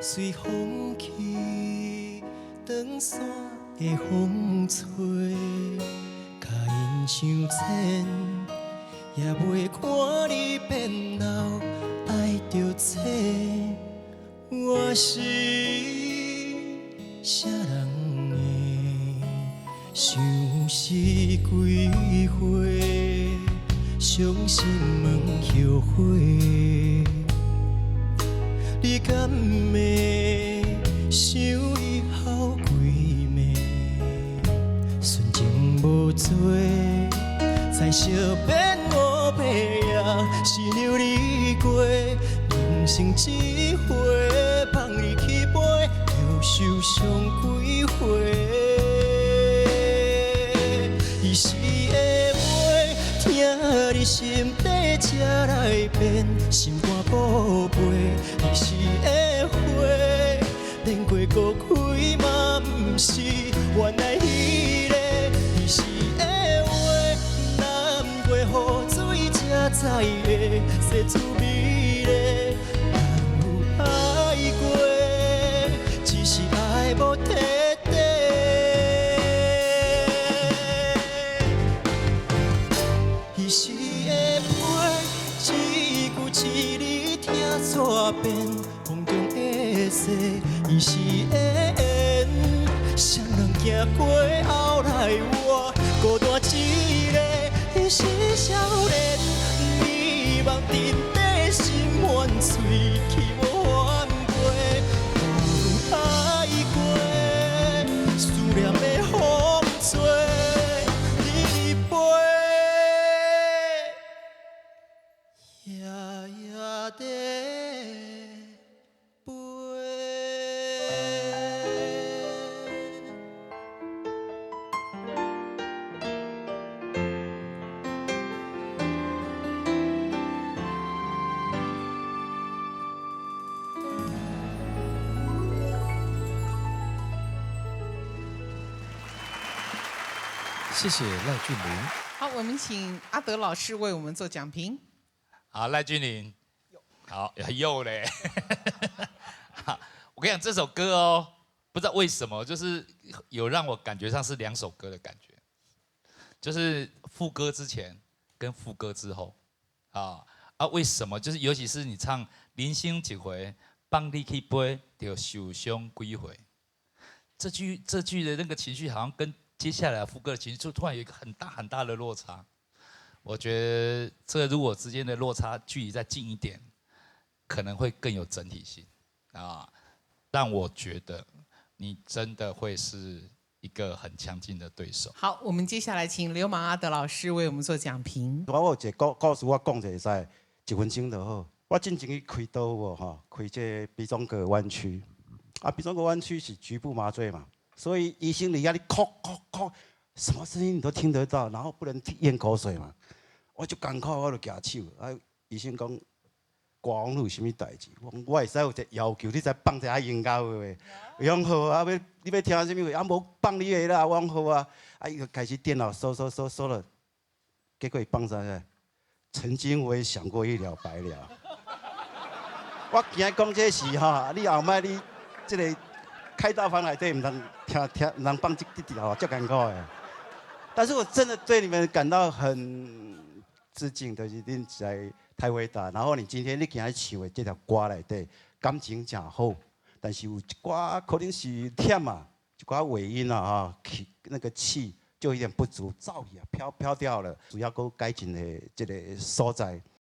随风去，长山的风吹，甲因相牵，也袂看你变老，爱着这。我是啥人的，相思几回，伤心问后悔。你敢会想以后几暝？纯情无做，再相变五百夜，是让你过。人生一回，放你去飞，又受伤几回。伊是的话，听你心底才来变，心肝宝贝。伊是的花，连过孤开嘛不是原来迄个。伊是的话，难过雨水才知会，世滋美丽。爱过，只是爱无彻底。伊是的花，一句一字听煞遍，风中的雪。伊是的缘，谁人行过后来我孤单一个。伊是少年，迷茫沉底，心满嘴去无反悔。无爱过，思念的风吹，你飞，夜夜地飞。谢谢赖俊麟。好，我们请阿德老师为我们做讲评。好，赖俊麟。好，又嘞。我跟你讲，这首歌哦，不知道为什么，就是有让我感觉上是两首歌的感觉，就是副歌之前跟副歌之后，为什么？就是尤其是你唱“人生一回，放你去飞，就受伤几回”，这句的那个情绪好像跟接下来的副歌的情绪就突然有一个很大很大的落差。我觉得这如果之间的落差距离再近一点，可能会更有整体性啊。让我觉得你真的会是一个很强劲的对手。好，我们接下来请流氓阿德老师为我们做讲评。我有一个故事，我讲者会使，1分钟就好。我进前去开刀无吼，开这个鼻中隔弯曲，鼻中隔弯曲是局部麻醉嘛，所以医生你压力哭哭哭，什么声音你都听得到，然后不能咽口水嘛。我就艰苦，我就举手，医生讲。歌王有啥物代志？我会使有一个要求，你再放一下音乐的话，讲好啊，你要听啥物话？无放你的啦，我讲好啊。伊就开始电脑搜了，结果伊放啥个？曾经我也想过一了百了。我惊讲这是哈，你后摆你这个开刀房内底唔通听，唔通放这条，足艰苦的。但是我真的对你们感到很致敬，就是恁在。太伟大！然后你今天你今日唱的这条歌内底感情真好，但是有一寡可能是忝啊，一寡尾音啊气那个气就有点不足，燥去啊，飘掉了，主要够改进的这个所在。